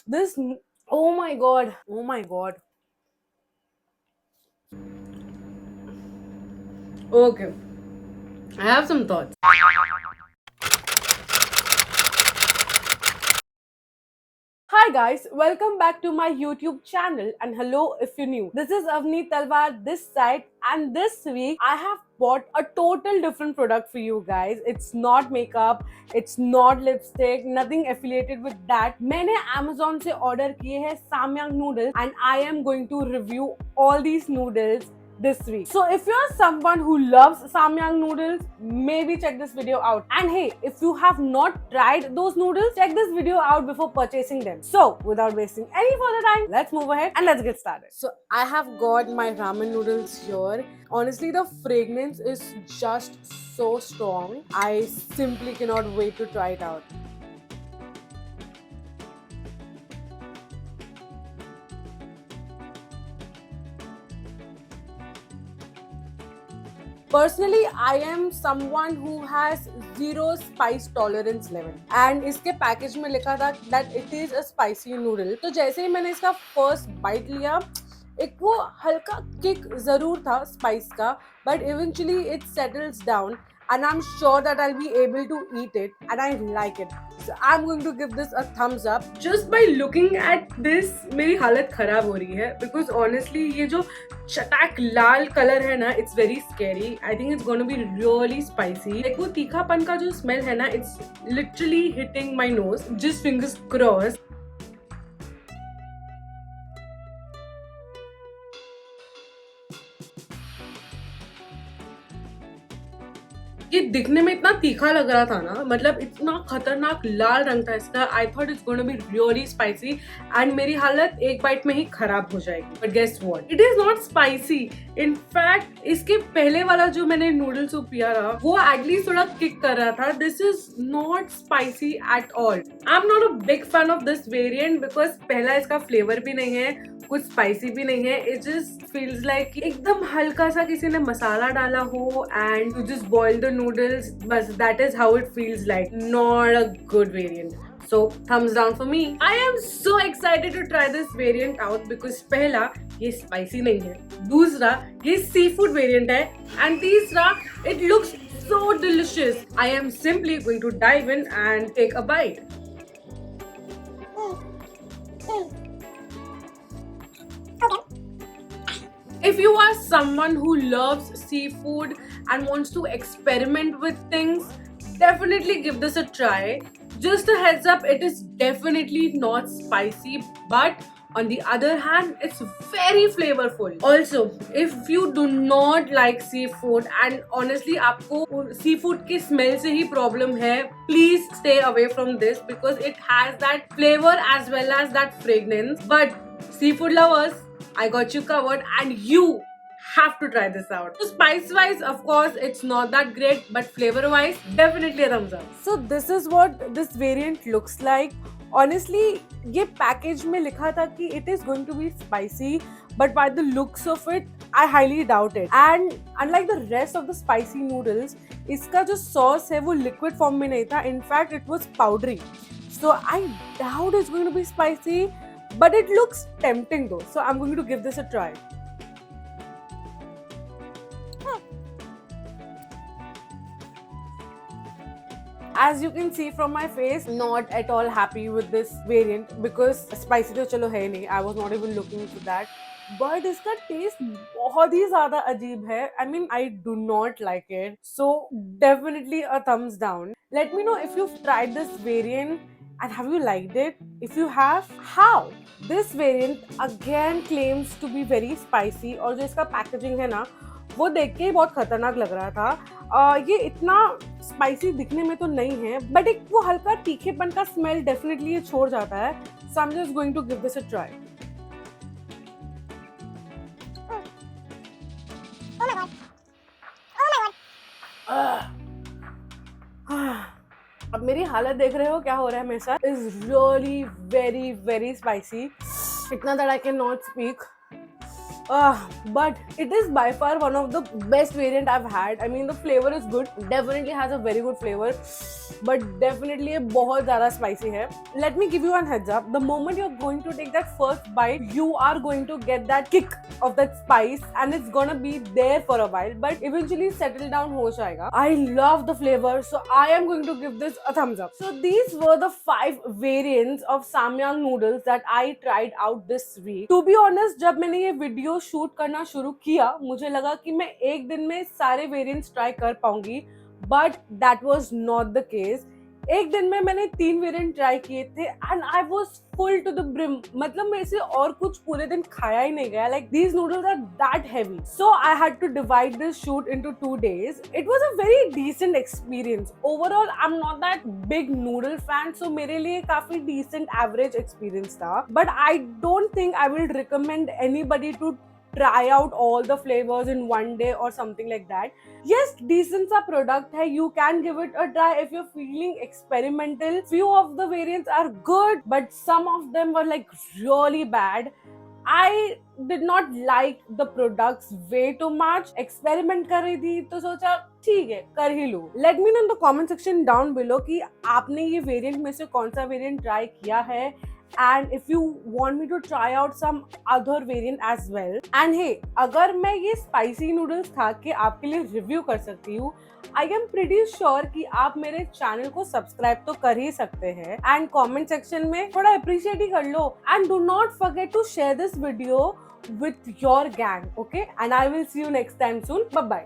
This, oh my god, oh my god. Okay, I have some thoughts. Hi guys, welcome back to my YouTube channel and hello if you're new. This is Avni Talwar this side and this week I have bought a total different product for you guys. It's not makeup, it's not lipstick, nothing affiliated with that. मैंने Amazon से order किए हैं Samyang noodles and I am going to review all these noodles this week. So if you're someone who loves Samyang noodles, maybe check this video out. And hey, if you have not tried those noodles, check this video out before purchasing them. So without wasting any further time, let's move ahead and let's get started. So I have got my ramen noodles here. Honestly, the fragrance is just so strong. I simply cannot wait to try it out. Personally, I am someone who has zero spice tolerance level. And इसके package में लिखा था that it is a spicy noodle. तो जैसे ही मैंने इसका first bite लिया, एक वो हल्का किक जरूर था स्पाइस का, but eventually it settles down and I'm sure that I'll be able to eat it and I like it. So I'm going to give this a thumbs up. Just by looking at this, मेरी हालत खराब हो रही है because honestly ये जो चटाक लाल colour है ना, it's very scary. I think it's going to be really spicy. like वो तीखापन का जो स्मेल है ना, it's literally hitting my nose. Just fingers crossed. ये दिखने में इतना तीखा लग रहा था ना, मतलब इतना खतरनाक लाल रंग था इसका. I thought it's going to be really spicy and मेरी हालत एक बाइट में ही खराब हो जाएगी. But guess what, it is not spicy. In fact इसके पहले वाला जो मैंने नूडल सूप पिया था वो एटलीस्ट थोड़ा किक कर रहा था. This is not spicy at all. I am not a big fan of this variant because पहला इसका फ्लेवर भी नहीं है, कुछ स्पाइसी भी नहीं है. इट जस्ट फील्स लाइक एकदम हल्का सा किसी ने मसाला डाला हो and you just boil the noodles, but that is how it feels like. Not a good variant. So thumbs down for me. I am so excited to try this variant out because पहला ये spicy नहीं है, दूसरा ये seafood variant है and तीसरा it looks so delicious. I am simply going to dive in and take a bite. If you are someone who loves seafood and wants to experiment with things, definitely give this a try. Just a heads up, it is definitely not spicy, but on the other hand, it's very flavorful. Also, if you do not like seafood and honestly आपको seafood की smell से ही problem है, please stay away from this because it has that flavor as well as that fragrance. But seafood lovers, I got you covered and you have to try this out. So spice wise, of course, it's not that great, but flavor wise, definitely a thumbs up. So this is what this variant looks like. Honestly, ये package में लिखा था कि it is going to be spicy, but by the looks of it, I highly doubt it. And unlike the rest of the spicy noodles, इसका जो sauce है वो liquid form में नहीं था. In fact, it was powdery. So I doubt it's going to be spicy. But it looks tempting though, so I'm going to give this a try. As you can see from my face, not at all happy with this variant because spicy तो चलो है नहीं. I was not even looking for that. But इसका taste बहुत ही ज़्यादा अजीब है. I mean, I do not like it. So definitely a thumbs down. Let me know if you've tried this variant and have you liked it? If you have, how? This variant again claims to be very spicy और जो इसका packaging है ना वो देख के ही बहुत खतरनाक लग रहा था. ये इतना स्पाइसी दिखने में तो नहीं है बट एक वो हल्का तीखेपन का स्मेल डेफिनेटली ये छोड़ जाता है. So I am just going to give this a try. अब मेरी हालत देख रहे हो क्या हो रहा है मेरे साथ. Is really very very spicy. इतना that I can not speak. But it is by far one of the best variant I've had. I mean, the flavor is good, definitely has a very good flavor, but definitely ये बहुत ज़्यादा spicy है. Let me give you one heads up. The moment you're going to take that first bite, you are going to get that kick of that spice, and it's gonna be there for a while, but eventually settle down हो जाएगा. I love the flavor, so I am going to give this a thumbs up. So these were the 5 variants of Samyang noodles that I tried out this week. To be honest, जब मैंने ये video shoot करना शुरू किया, मुझे लगा कि मैं एक दिन में सारे वेरिएंट्स ट्राई कर पाऊंगी, but that was not the case. एक दिन में मैंने 3 वेरिएंट ट्राई किए थे and I was full to the brim. मतलब मेरे से और कुछ पूरे दिन खाया ही नहीं गया. Like these noodles are that heavy, so I had to divide this shoot into 2 days. It was a very decent experience. Overall I am not that big noodle fan, so मेरे लिए काफी डिसेंट एवरेज एक्सपीरियंस था. But I don't think I will recommend anybody to try out all the flavors in one day or something like that. Yes, decent सा product है, you can give it a try if you're feeling experimental. Few of the variants are good, but some of them were like really bad. I did not like the products way too much. Experiment कर रही थी तो सोचा ठीक है कर ही लूं. Let me know in the comment section down below कि आपने ये variant में से कौन सा variant try किया है, and if you want me to try out some other variant as well. And hey, अगर मैं ये spicy noodles खा के आपके लिए रिव्यू कर सकती हूँ, I am pretty sure कि आप मेरे चैनल को सब्सक्राइब तो कर ही सकते हैं एंड कमेंट सेक्शन में थोड़ा अप्रिशिएट ही कर लो. And do not forget to share this video with your gang, okay? And I will see you next time soon. Bye bye.